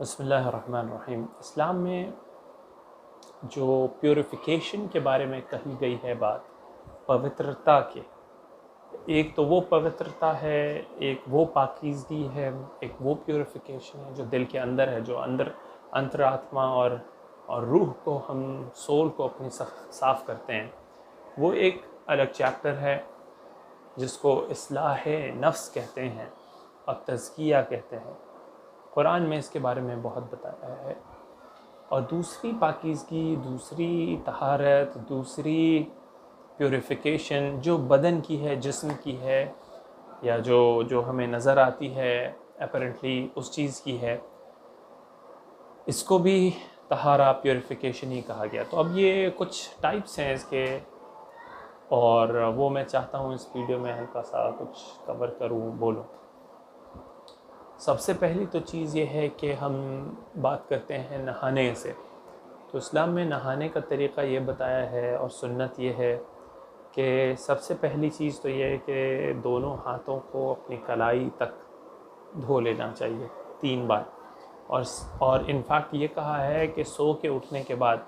बिस्मिल्लाहिर्रहमानिर्रहीम। इस्लाम में जो प्योरिफिकेशन के बारे में कही गई है बात, पवित्रता के, एक तो वो पवित्रता है, एक वो पाकीज़गी है, एक वो प्योरिफिकेशन है जो दिल के अंदर है, जो अंदर अंतरात्मा और रूह को, हम सोल को अपनी साफ़ करते हैं। वो एक अलग चैप्टर है जिसको इस्लाह नफ्स कहते हैं और तज़किया कहते हैं। कुरान में इसके बारे में बहुत बताया है। और दूसरी पाकीज़गी, दूसरी तहारत, दूसरी प्योरिफिकेशन जो बदन की है, जिस्म की है, या जो हमें नज़र आती है अपरेंटली उस चीज़ की है, इसको भी तहारा प्योरिफिकेशन ही कहा गया। तो अब ये कुछ टाइप्स हैं इसके, और वो मैं चाहता हूँ इस वीडियो में हल्का सा कुछ कवर करूँ, बोलूँ। सबसे पहली तो चीज़ ये है कि हम बात करते हैं नहाने से। तो इस्लाम में नहाने का तरीक़ा ये बताया है और सुन्नत ये है कि सबसे पहली चीज़ तो ये है कि दोनों हाथों को अपनी कलाई तक धो लेना चाहिए 3 बार। और इनफैक्ट ये कहा है कि सो के उठने के बाद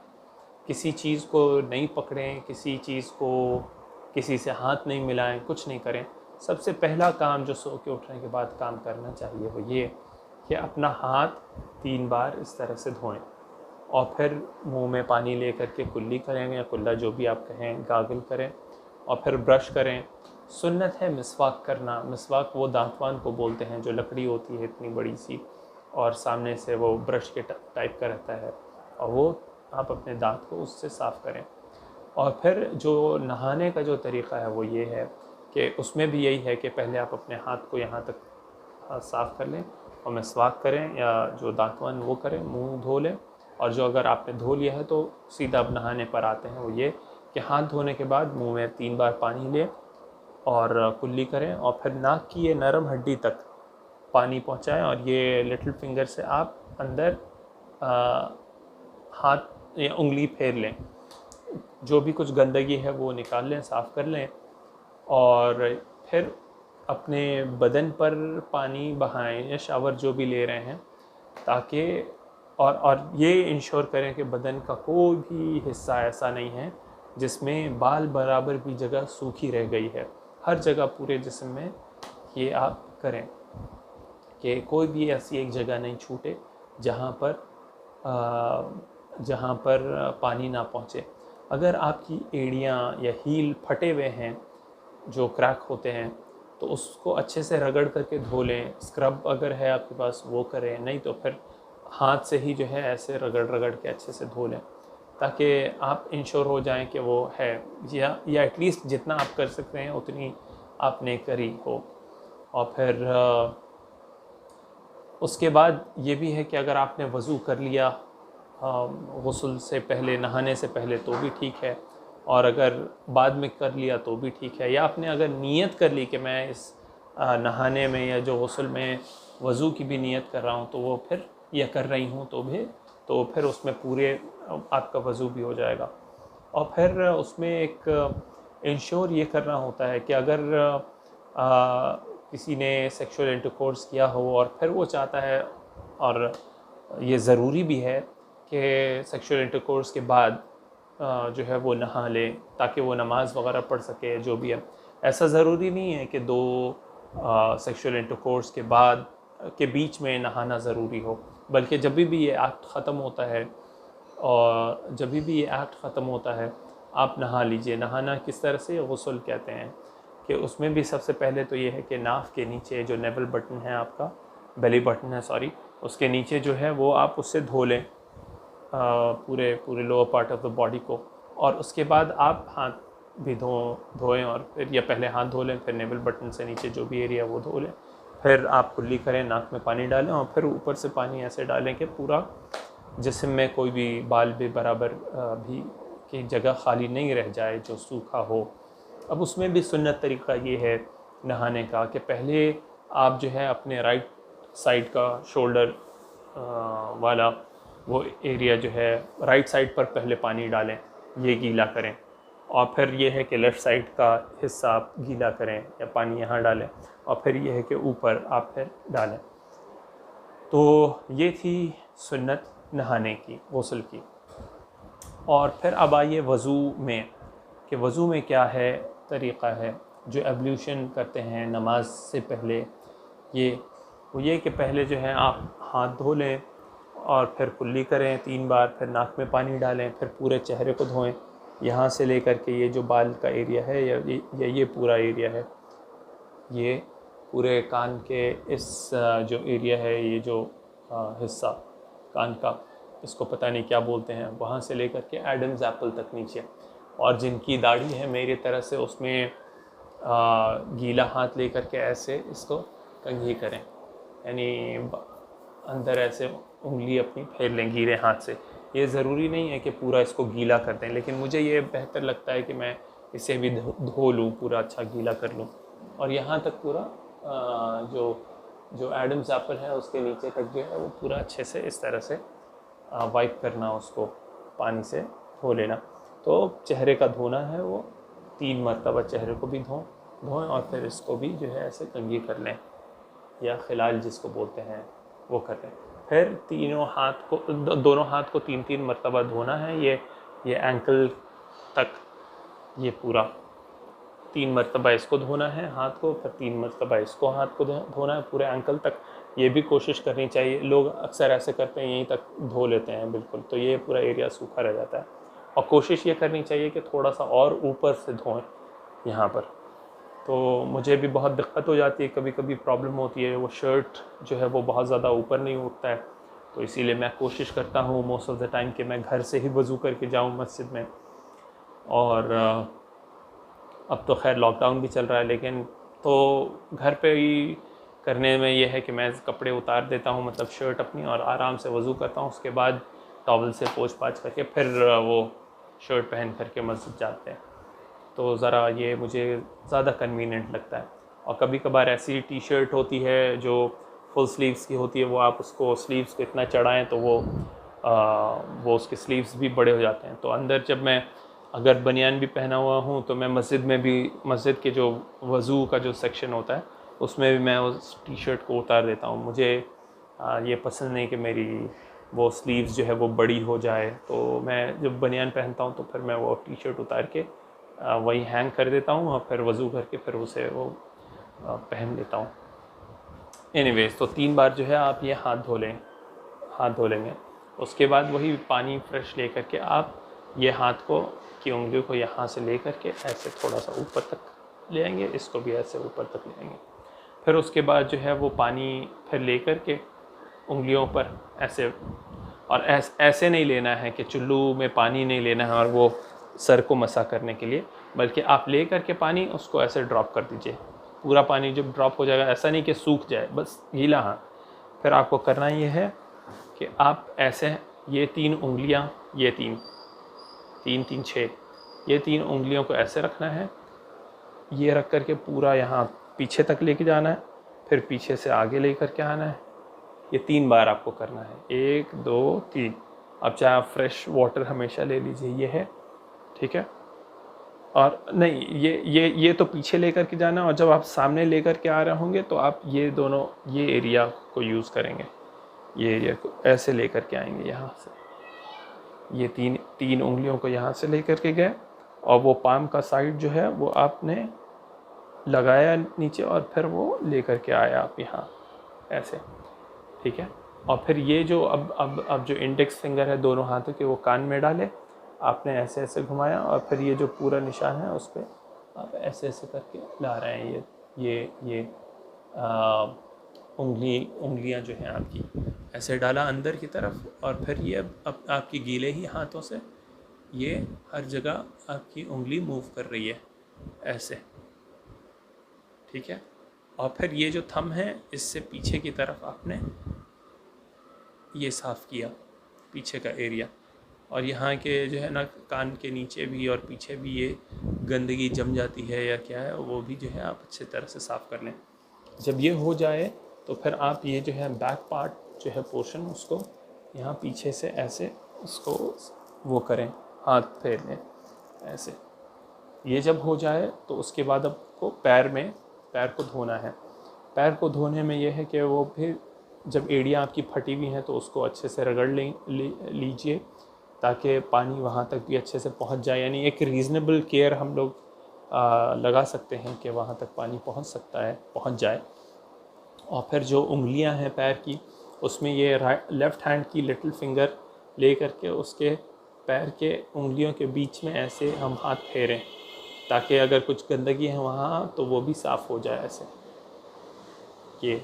किसी चीज़ को नहीं पकड़ें, किसी चीज़ को, किसी से हाथ नहीं मिलाएं, कुछ नहीं करें। सबसे पहला काम जो सो के उठने के बाद काम करना चाहिए वो ये कि अपना हाथ 3 बार इस तरह से धोएं और फिर मुंह में पानी ले करके कुल्ली करें या कुल्ला जो भी आप कहें, गागल करें और फिर ब्रश करें। सुन्नत है मिसवाक करना। मिसवाक वो दांतवान को बोलते हैं जो लकड़ी होती है इतनी बड़ी सी और सामने से वो ब्रश के टाइप का रहता है, और वो आप अपने दांत को उससे साफ़ करें। और फिर जो नहाने का जो तरीक़ा है वो ये है कि उसमें भी यही है कि पहले आप अपने हाथ को यहाँ तक साफ़ कर लें और मिसवाक करें, या जो दांतवन वो करें, मुंह धो लें। और जो अगर आपने धो लिया है तो सीधा अब नहाने पर आते हैं, वो ये कि हाथ धोने के बाद मुंह में 3 बार पानी लें और कुल्ली करें और फिर नाक की ये नरम हड्डी तक पानी पहुँचाएँ और ये लिटिल फिंगर से आप अंदर हाथ या उंगली फेर लें, जो भी कुछ गंदगी है वो निकाल लें, साफ़ कर लें। और फिर अपने बदन पर पानी बहाएं या शावर जो भी ले रहे हैं, ताकि और ये इंश्योर करें कि बदन का कोई भी हिस्सा ऐसा नहीं है जिसमें बाल बराबर भी जगह सूखी रह गई है। हर जगह पूरे जिस्म में ये आप करें कि कोई भी ऐसी एक जगह नहीं छूटे जहाँ पर पानी ना पहुँचे। अगर आपकी एड़ियाँ या हील फटे हुए हैं, जो क्रैक होते हैं, तो उसको अच्छे से रगड़ करके धो लें। स्क्रब अगर है आपके पास वो करें, नहीं तो फिर हाथ से ही जो है ऐसे रगड़ रगड़ के अच्छे से धो लें, ताकि आप इंश्योर हो जाएं कि वो है, या एटलीस्ट जितना आप कर सकते हैं उतनी आपने करी हो। और फिर उसके बाद ये भी है कि अगर आपने वज़ू कर लिया गुस्ल से पहले, नहाने से पहले, तो भी ठीक है, और अगर बाद में कर लिया तो भी ठीक है। या आपने अगर नीयत कर ली कि मैं इस नहाने में या जो गुस्ल में वज़ू की भी नीयत कर रहा हूँ, तो वो फिर, या कर रही हूँ तो फिर उसमें पूरे आपका वज़ू भी हो जाएगा। और फिर उसमें एक इंश्योर ये करना होता है कि अगर किसी ने सेक्सुअल इंटरकोर्स किया हो और फिर वो चाहता है, और ये ज़रूरी भी है कि सेक्सुअल इंटरकोर्स के बाद जो है वो नहा ले, ताकि वो नमाज़ वगैरह पढ़ सके, जो भी है। ऐसा ज़रूरी नहीं है कि 2 सेक्सुअल इंटरकोर्स के बाद के बीच में नहाना ज़रूरी हो, बल्कि जब भी ये एक्ट ख़त्म होता है, और जब भी ये एक्ट ख़त्म होता है आप नहा लीजिए। नहाना किस तरह से गुस्ल कहते हैं कि उसमें भी सबसे पहले तो ये है कि नाफ के नीचे जो नेवल बटन है, आपका बेली बटन है, सॉरी, उसके नीचे जो है वो आप उससे धो लें पूरे lower part of the body को। और उसके बाद आप हाथ भी धोएं, और फिर, या पहले हाथ धो लें, फिर नेवल बटन से नीचे जो भी एरिया वो धो लें। फिर आप कुल्ली करें, नाक में पानी डालें और फिर ऊपर से पानी ऐसे डालें कि पूरा जिस्म में कोई भी बाल भी बराबर भी की जगह खाली नहीं रह जाए जो सूखा हो। अब उसमें भी सुन्नत तरीक़ा ये है नहाने का कि पहले आप जो है अपने राइट साइड का शोल्डर वाला वो एरिया जो है राइट साइड पर पहले पानी डालें, ये गीला करें। और फिर ये है कि लेफ़्ट साइड का हिस्सा आप गीला करें या पानी यहाँ डालें, और फिर ये है कि ऊपर आप फिर डालें। तो ये थी सुन्नत नहाने की, गुस्ल की। और फिर अब आइए वज़ू में, कि वज़ू में क्या है तरीक़ा है। जो एब्ल्यूशन करते हैं नमाज से पहले, ये कि पहले जो है आप हाथ धो लें और फिर कुल्ली करें 3 बार, फिर नाक में पानी डालें, फिर पूरे चेहरे को धोएं, यहाँ से लेकर के ये जो बाल का एरिया है या ये पूरा एरिया है, ये पूरे कान के इस जो एरिया है, ये जो हिस्सा कान का, इसको पता नहीं क्या बोलते हैं, वहाँ से लेकर के एडम्स एप्पल तक नीचे। और जिनकी दाढ़ी है मेरी तरह से, उसमें गीला हाथ लेकर के ऐसे इसको कंघी करें, यानी अंदर ऐसे उंगली अपनी फेर लें गीले हाथ से। ये ज़रूरी नहीं है कि पूरा इसको गीला कर दें, लेकिन मुझे ये बेहतर लगता है कि मैं इसे भी धो लूँ, पूरा अच्छा गीला कर लूँ। और यहाँ तक पूरा जो एडम्स एप्पल है उसके नीचे तक जो है वो पूरा अच्छे से इस तरह से वाइप करना, उसको पानी से धो लेना। तो चेहरे का धोना है वो 3 मरतबा चेहरे को भी धोएं और फिर इसको भी जो है ऐसे कंघी कर लें, या खिलाल जिसको बोलते हैं वो कर लें। फिर दोनों हाथ को 3-3 मरतबा धोना है। ये एंकल तक ये पूरा 3 मरतबा इसको धोना है हाथ को, फिर 3 मरतबा इसको हाथ को धोना है पूरे एंकल तक। ये भी कोशिश करनी चाहिए, लोग अक्सर ऐसे करते हैं यहीं तक धो लेते हैं बिल्कुल, तो ये पूरा एरिया सूखा रह जाता है। और कोशिश ये करनी चाहिए कि थोड़ा सा और ऊपर से धोएं यहाँ पर। तो मुझे भी बहुत दिक्कत हो जाती है, कभी कभी प्रॉब्लम होती है, वो शर्ट जो है वो बहुत ज़्यादा ऊपर नहीं उठता है, तो इसीलिए मैं कोशिश करता हूँ मोस्ट ऑफ़ द टाइम कि मैं घर से ही वज़ू करके जाऊँ मस्जिद में। और अब तो खैर लॉकडाउन भी चल रहा है, लेकिन तो घर पे ही करने में ये है कि मैं कपड़े उतार देता हूँ, मतलब शर्ट अपनी, और आराम से वज़ू करता हूँ। उसके बाद टॉवल से पोंछ पाछ करके फिर वो शर्ट पहन करके मस्जिद जाते हैं, तो ज़रा ये मुझे ज़्यादा कन्वीनियंट लगता है। और कभी कभार ऐसी टी शर्ट होती है जो फुल स्लीव्स की होती है, वो आप उसको स्लीव्स को इतना चढ़ाएं तो वो उसके स्लीव्स भी बड़े हो जाते हैं। तो अंदर जब मैं अगर बनियान भी पहना हुआ हूँ तो मैं मस्जिद के जो वज़ू का जो सेक्शन होता है उसमें भी मैं उस टी शर्ट को उतार देता हूँ। मुझे ये पसंद नहीं कि मेरी वो स्लीव्स जो है वो बड़ी हो जाए, तो मैं जब बनियान पहनता हूँ तो फिर मैं वो टी शर्ट उतार के वही हैंग कर देता हूँ और फिर वज़ू करके फिर उसे वो पहन लेता हूँ। एनीवेज, तो 3 बार जो है आप ये हाथ धो लेंगे। उसके बाद वही पानी फ्रेश ले करके आप ये हाथ की उंगलियों को यहाँ से ले करके ऐसे थोड़ा सा ऊपर तक ले आएंगे, इसको भी ऐसे ऊपर तक ले आएंगे। फिर उसके बाद जो है वो पानी फिर ले करके उंगलियों पर ऐसे, और ऐसे नहीं लेना है कि चुल्लू में पानी नहीं लेना है और वो सर को मसा करने के लिए, बल्कि आप ले करके पानी उसको ऐसे ड्रॉप कर दीजिए। पूरा पानी जब ड्रॉप हो जाएगा, ऐसा नहीं कि सूख जाए, बस गीला हाथ। फिर आपको करना ये है कि आप ऐसे ये 3 उंगलियां, ये 6 ये 3 उंगलियों को ऐसे रखना है, ये रख करके पूरा यहाँ पीछे तक लेके जाना है, फिर पीछे से आगे ले करके आना है। ये 3 बार आपको करना है, 1 2 3। अब चाहे आप फ्रेश वाटर हमेशा ले लीजिए, ये है, ठीक है। और नहीं, ये तो पीछे लेकर के जाना, और जब आप सामने लेकर के आ रहे होंगे तो आप ये एरिया को यूज़ करेंगे, ये एरिया को ऐसे लेकर के आएंगे यहाँ से। ये 3 उंगलियों को यहाँ से लेकर के गए, और वो पाम का साइड जो है वो आपने लगाया नीचे, और फिर वो लेकर के आया आप यहाँ ऐसे, ठीक है। और फिर ये जो अब जो इंडेक्स फिंगर है दोनों हाथों के, वो कान में डाले, आपने ऐसे ऐसे घुमाया, और फिर ये जो पूरा निशान है उस पर आप ऐसे ऐसे करके ला रहे हैं। ये उंगलियां जो हैं आपकी ऐसे डाला अंदर की तरफ, और फिर ये अब आपकी गीले ही हाथों से ये हर जगह आपकी उंगली मूव कर रही है ऐसे, ठीक है। और फिर ये जो थंब है, इससे पीछे की तरफ आपने ये साफ़ किया पीछे का एरिया, और यहाँ के जो है ना कान के नीचे भी और पीछे भी ये गंदगी जम जाती है या क्या है, वो भी जो है आप अच्छे तरह से साफ़ कर लें। जब ये हो जाए तो फिर आप ये जो है बैक पार्ट जो है पोर्शन, उसको यहाँ पीछे से ऐसे उसको वो करें, हाथ फेर लें ऐसे। ये जब हो जाए तो उसके बाद आपको पैर को धोना है। पैर को धोने में ये है कि वो फिर जब एड़ियाँ आपकी फटी हुई हैं तो उसको अच्छे से रगड़ लीजिए ताकि पानी वहाँ तक भी अच्छे से पहुँच जाए। यानी एक रीज़नेबल केयर हम लोग लगा सकते हैं कि वहाँ तक पानी पहुँच जाए। और फिर जो उंगलियां हैं पैर की, उसमें ये लेफ़्ट हैंड की लिटिल फिंगर ले करके उसके पैर के उंगलियों के बीच में ऐसे हम हाथ फेरें ताकि अगर कुछ गंदगी है वहाँ तो वो भी साफ़ हो जाए। ऐसे ये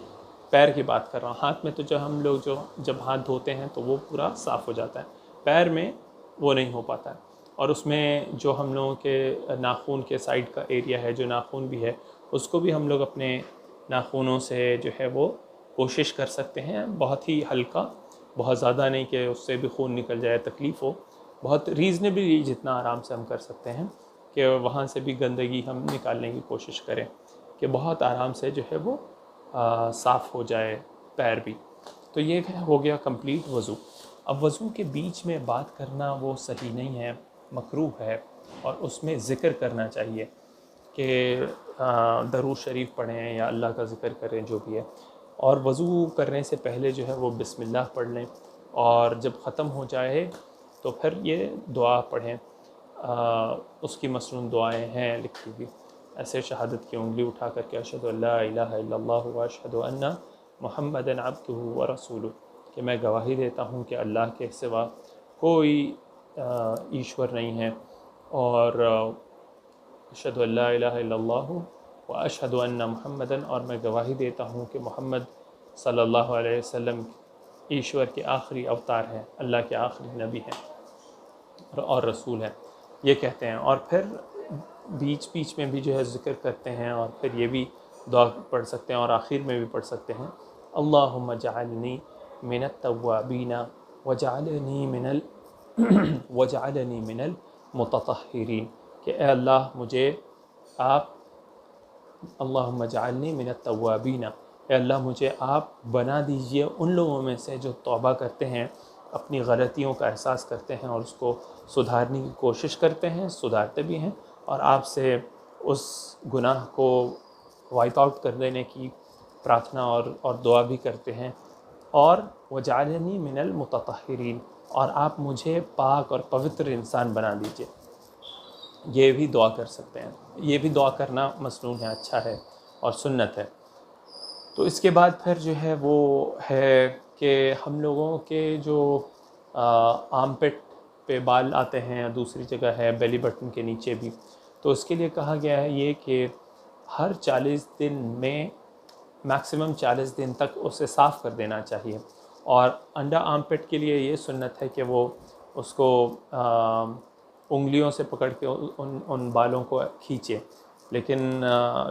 पैर की बात कर रहा हूँ। हाथ में तो जो हम लोग जब हाथ धोते हैं तो वो पूरा साफ़ हो जाता है, पैर में वो नहीं हो पाता है। और उसमें जो हम लोगों के नाखून के साइड का एरिया है, जो नाखून भी है, उसको भी हम लोग अपने नाखूनों से जो है वो कोशिश कर सकते हैं, बहुत ही हल्का, बहुत ज़्यादा नहीं कि उससे भी खून निकल जाए, तकलीफ़ हो, बहुत रीज़नेबली जितना आराम से हम कर सकते हैं कि वहाँ से भी गंदगी हम निकालने की कोशिश करें कि बहुत आराम से जो है वो साफ़ हो जाए पैर भी। तो ये हो गया कंप्लीट वज़ू। अब वज़ू के बीच में बात करना वो सही नहीं है, मकरूह है, और उसमें ज़िक्र करना चाहिए कि दरूद शरीफ पढ़ें या अल्लाह का ज़िक्र करें, जो भी है। और वज़ू करने से पहले जो है वो बिस्मिल्लाह पढ़ लें, और जब ख़त्म हो जाए तो फिर ये दुआ पढ़ें। उसकी मसनून दुआएं हैं लिखी हुई, ऐसे शहादत की उंगली उठा करके अशहदु अल्ला इलाहा इल्लल्लाह व अशहदु अन्ना मुहम्मदन अब्दुहु व रसूलुहु, कि मैं गवाही देता हूँ कि अल्लाह के सिवा कोई ईश्वर नहीं है, और अशहदु अल्ला इलाहा इल्लल्लाहु व अशहदु अन्ना मुहम्मदन, और मैं गवाही देता हूँ कि मोहम्मद सल्लल्लाहु अलैहि वसल्लम ईश्वर के आखिरी अवतार हैं, अल्लाह के आखिरी नबी हैं और रसूल हैं, ये कहते हैं। और फिर बीच बीच में भी जो है ज़िक्र करते हैं, और फिर ये भी दुआ पढ़ सकते हैं और आखिर में भी पढ़ सकते हैं, अल्लाहुम्मा जअलनी मिनत तव्वाबीना वजअलनी मिनल मुततहिरीन, कि ए अल्लाह मुझे आप, अल्लाहुम्मा जअलनी मिनत तव्वाबीना, ए अल्लाह मुझे आप बना दीजिए उन लोगों में से जो तौबा करते हैं, अपनी गलतियों का एहसास करते हैं और उसको सुधारने की कोशिश करते हैं, सुधारते भी हैं, और आपसे उस गुनाह को वाइप आउट कर देने की प्रार्थना और दुआ भी करते हैं। और वजालनी मिनल मुततहिरीन, और आप मुझे पाक और पवित्र इंसान बना दीजिए, ये भी दुआ कर सकते हैं। ये भी दुआ करना मसनून है, अच्छा है और सुन्नत है। तो इसके बाद फिर जो है वो है कि हम लोगों के जो आर्मपिट पे बाल आते हैं, या दूसरी जगह है बेली बटन के नीचे भी, तो उसके लिए कहा गया है ये कि हर 40 दिन में मैक्सिमम 40 दिन तक उसे साफ़ कर देना चाहिए। और अंडर आर्मपिट के लिए ये सुन्नत है कि वो उसको उंगलियों से पकड़ के उन बालों को खींचे। लेकिन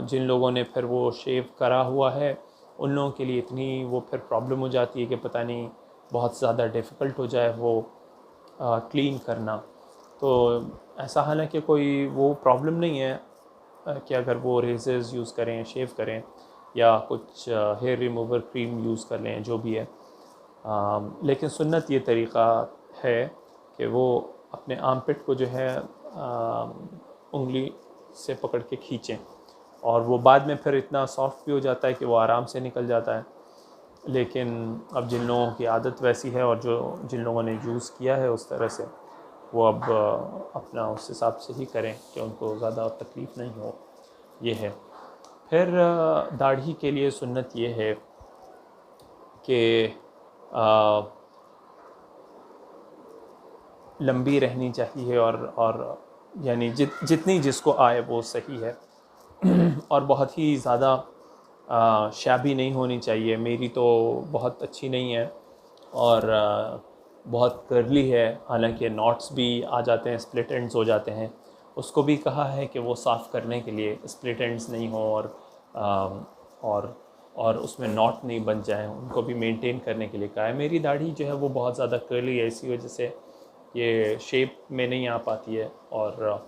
जिन लोगों ने फिर वो शेव करा हुआ है, उन लोगों के लिए इतनी वो फिर प्रॉब्लम हो जाती है कि पता नहीं बहुत ज़्यादा डिफ़िकल्ट हो जाए वो क्लीन करना। तो ऐसा हालांकि कोई वो प्रॉब्लम नहीं है कि अगर वो रेज़र्स यूज़ करें, शेव करें, या कुछ हेयर रिमूवर क्रीम यूज़ कर लें, जो भी है। लेकिन सुन्नत ये तरीक़ा है कि वो अपने आर्मपिट को जो है उंगली से पकड़ के खींचें, और वो बाद में फिर इतना सॉफ्ट भी हो जाता है कि वो आराम से निकल जाता है। लेकिन अब जिन लोगों की आदत वैसी है और जिन लोगों ने यूज़ किया है उस तरह से, वो अब अपना उस हिसाब से ही करें कि उनको ज़्यादा तकलीफ़ नहीं हो, ये है। फिर दाढ़ी के लिए सुन्नत ये है कि लंबी रहनी चाहिए, और यानी जितनी जिसको आए वो सही है, और बहुत ही ज़्यादा शाबी नहीं होनी चाहिए। मेरी तो बहुत अच्छी नहीं है और बहुत कर्ली है, हालांकि नॉट्स भी आ जाते हैं, स्प्लिट एंड्स हो जाते हैं। उसको भी कहा है कि वो साफ़ करने के लिए स्प्लिट एंड्स नहीं हो और उसमें नॉट नहीं बन जाए, उनको भी मेंटेन करने के लिए कहा है। मेरी दाढ़ी जो है वो बहुत ज़्यादा कर्ली है, इसी वजह से ये शेप में नहीं आ पाती है। और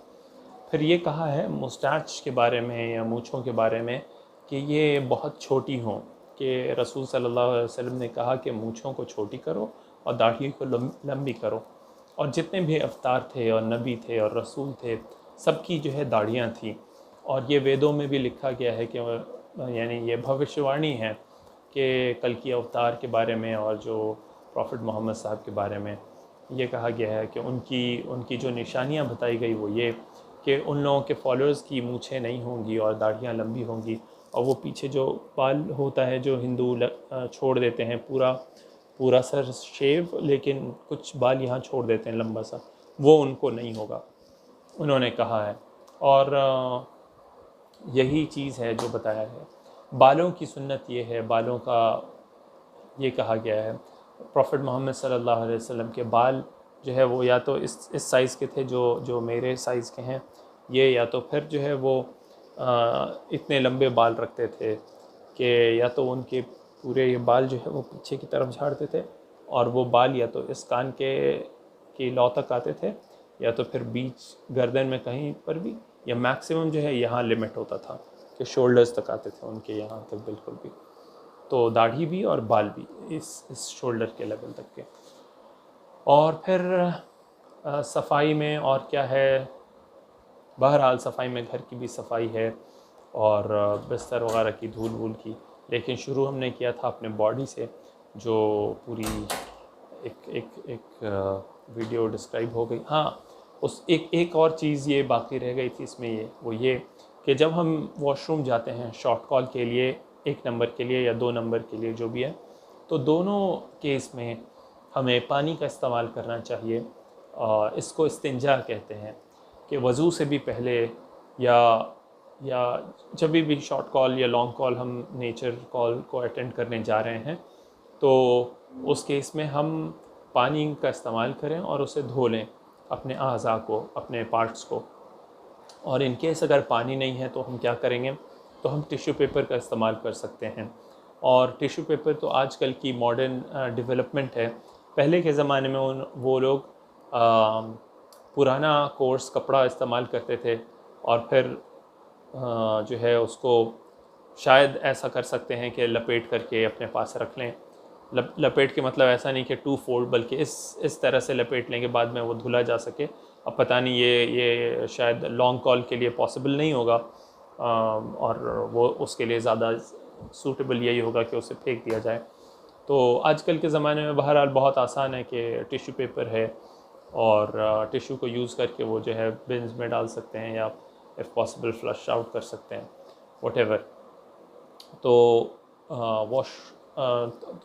फिर ये कहा है मुस्टैच के बारे में या मूँछों के बारे में कि ये बहुत छोटी हों, कि रसूल सल्लल्लाहु अलैहि वसल्लम ने कहा कि मूँछों को छोटी करो और दाढ़ी को लंबी करो। और जितने भी अवतार थे और नबी थे और रसूल थे, सबकी जो है दाढ़ियाँ थीं। और ये वेदों में भी लिखा गया है कि यानी ये भविष्यवाणी है कि कल की अवतार के बारे में और जो प्रॉफिट मोहम्मद साहब के बारे में ये कहा गया है कि उनकी जो निशानियां बताई गई वो ये कि उन लोगों के फॉलोअर्स की मूछें नहीं होंगी और दाढ़ियाँ लंबी होंगी, और वो पीछे जो बाल होता है जो हिंदू छोड़ देते हैं, पूरा सर शेव, लेकिन कुछ बाल यहाँ छोड़ देते हैं लंबा सा, वो उनको नहीं होगा, उन्होंने कहा है। और यही चीज़ है जो बताया है। बालों की सुन्नत ये है, बालों का ये कहा गया है, प्रॉफिट मोहम्मद सल्लल्लाहु अलैहि वसल्लम के बाल जो है वो या तो इस साइज़ के थे जो मेरे साइज़ के हैं ये, या तो फिर जो है वो इतने लंबे बाल रखते थे कि या तो उनके पूरे ये बाल जो है वो पीछे की तरफ झाड़ते थे, और वो बाल या तो इस कान की लौ तक आते थे, या तो फिर बीच गर्दन में कहीं पर भी, या मैक्सिमम जो है यहाँ लिमिट होता था कि शोल्डर्स तक आते थे उनके, यहाँ तक बिल्कुल भी। तो दाढ़ी भी और बाल भी इस शोल्डर के लेवल तक के। और फिर सफाई में और क्या है, बहरहाल सफाई में घर की भी सफाई है और बिस्तर वगैरह की धूल वूल की, लेकिन शुरू हमने किया था अपने बॉडी से, जो पूरी एक वीडियो डिस्क्राइब हो गई। हाँ, उस एक और चीज़ ये बाकी रह गई थी इसमें, ये कि जब हम वॉशरूम जाते हैं शॉर्ट कॉल के लिए, 1 नंबर के लिए या 2 नंबर के लिए जो भी है, तो दोनों केस में हमें पानी का इस्तेमाल करना चाहिए। इसको इस्तिंजा कहते हैं कि वज़ू से भी पहले या जब भी शॉर्ट कॉल या लॉन्ग कॉल हम नेचर कॉल को अटेंड करने जा रहे हैं, तो उस केस में हम पानी का इस्तेमाल करें और उसे धो लें, अपने अज़ा को, अपने पार्ट्स को। और इन केस अगर पानी नहीं है तो हम क्या करेंगे, तो हम टिश्यू पेपर का इस्तेमाल कर सकते हैं। और टिश्यू पेपर तो आजकल की मॉडर्न डेवलपमेंट है। पहले के ज़माने में वो लोग पुराना कोर्स कपड़ा इस्तेमाल करते थे, और फिर जो है उसको शायद ऐसा कर सकते हैं कि लपेट करके अपने पास रख लें। लपेट के मतलब ऐसा नहीं कि 2 फोल्ड, बल्कि इस तरह से लपेट लेंगे बाद में वो धुला जा सके। अब पता नहीं ये शायद लॉन्ग कॉल के लिए पॉसिबल नहीं होगा, और वो उसके लिए ज़्यादा सूटेबल यही होगा कि उसे फेंक दिया जाए। तो आजकल के ज़माने में बहरहाल बहुत आसान है कि टिश्यू पेपर है, और टिश्यू को यूज़ करके वो जो है बिन्स में डाल सकते हैं, या इफ़ पॉसिबल फ्लश आउट कर सकते हैं, व्हाटएवर। तो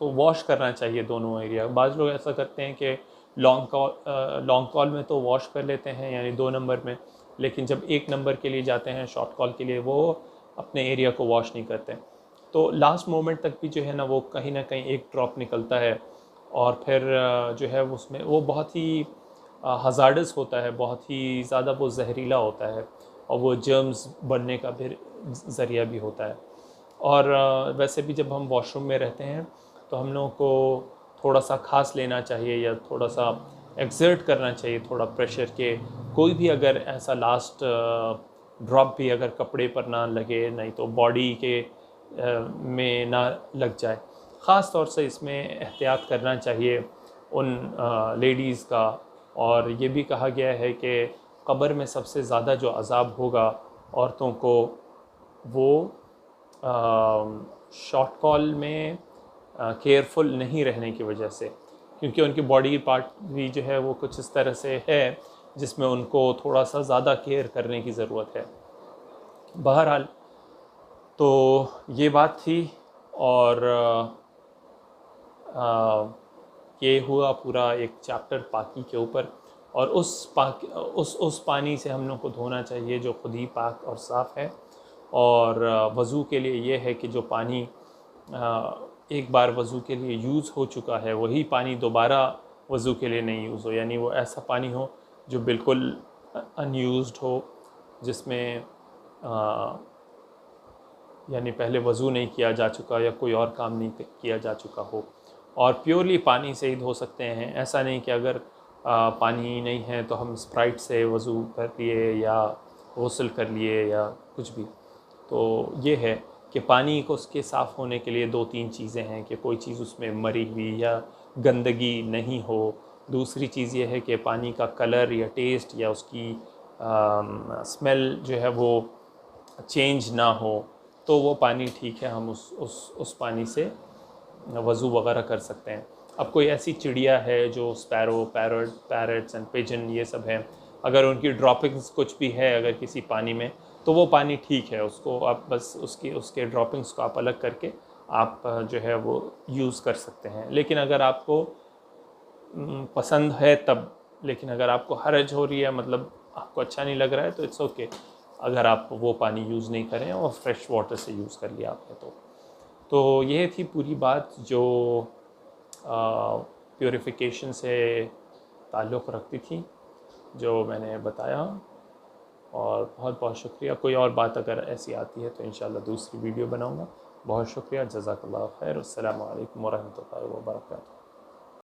वॉश करना चाहिए दोनों एरिया। बाज़ लोग ऐसा करते हैं कि लॉन्ग कॉल में तो वॉश कर लेते हैं, यानी 2 नंबर में, लेकिन जब 1 नंबर के लिए जाते हैं शॉर्ट कॉल के लिए, वो अपने एरिया को वॉश नहीं करते। तो लास्ट मोमेंट तक भी जो है ना वो कहीं ना कहीं एक ड्रॉप निकलता है, और फिर जो है उसमें वो बहुत ही हज़ार्डस होता है, बहुत ही ज़्यादा वो जहरीला होता है, और वो जर्म्स बढ़ने का भी ज़रिया भी होता है। और वैसे भी जब हम वॉशरूम में रहते हैं तो हम लोगों को थोड़ा सा खास लेना चाहिए, या थोड़ा सा एक्सर्ट करना चाहिए, थोड़ा प्रेशर के, कोई भी अगर ऐसा लास्ट ड्रॉप भी अगर कपड़े पर ना लगे, नहीं तो बॉडी के में ना लग जाए। ख़ास तौर से इसमें एहतियात करना चाहिए उन लेडीज़ का। और ये भी कहा गया है कि कब्र में सबसे ज़्यादा जो अज़ाब होगा औरतों को, वो शॉर्ट कॉल में केयरफुल नहीं रहने की वजह से, क्योंकि उनकी बॉडी पार्ट भी जो है वो कुछ इस तरह से है जिसमें उनको थोड़ा सा ज़्यादा केयर करने की ज़रूरत है। बहरहाल तो ये बात थी, और ये हुआ पूरा एक चैप्टर पाकी के ऊपर। और उस पानी से हम लोग को धोना चाहिए जो खुद ही पाक और साफ़ है। और वज़ू के लिए ये है कि जो पानी एक बार वज़ू के लिए यूज़ हो चुका है, वही पानी दोबारा वज़ू के लिए नहीं यूज़ हो, यानी वो ऐसा पानी हो जो बिल्कुल अनयूज्ड हो, जिसमें यानी पहले वज़ू नहीं किया जा चुका या कोई और काम नहीं किया जा चुका हो। और प्योरली पानी से ही धो सकते हैं। ऐसा नहीं कि अगर पानी नहीं है तो हम स्प्राइट से वज़ू कर लिए या गुस्ल कर लिए या कुछ भी। तो ये है कि पानी को उसके साफ़ होने के लिए 2-3 चीज़ें हैं कि कोई चीज़ उसमें मरी हुई या गंदगी नहीं हो। दूसरी चीज़ ये है कि पानी का कलर या टेस्ट या उसकी स्मेल जो है वो चेंज ना हो, तो वो पानी ठीक है, हम उस पानी से वज़ू वगैरह कर सकते हैं। अब कोई ऐसी चिड़िया है जो स्पैरो, पैरट्स एंड पिजन ये सब हैं, अगर उनकी ड्रॉपिंग्स कुछ भी है अगर किसी पानी में, तो वो पानी ठीक है, उसको आप बस उसके ड्रॉपिंग्स को आप अलग करके आप जो है वो यूज़ कर सकते हैं। लेकिन अगर आपको पसंद है तब, लेकिन अगर आपको हर्ज हो रही है, मतलब आपको अच्छा नहीं लग रहा है, तो इट्स ओके अगर आप वो पानी यूज़ नहीं करें और फ्रेश वाटर से यूज़ कर लिया आपने तो ये थी पूरी बात जो प्योरिफिकेशन से ताल्लुक़ रखती थी, जो मैंने बताया। और बहुत बहुत शुक्रिया। कोई और बात अगर ऐसी आती है तो इंशाल्लाह दूसरी वीडियो बनाऊंगा। बहुत शुक्रिया। जज़ाकल्लाह खैर। अस्सलामु अलैकुम वरहमतुल्लाहि वबरकातुहू।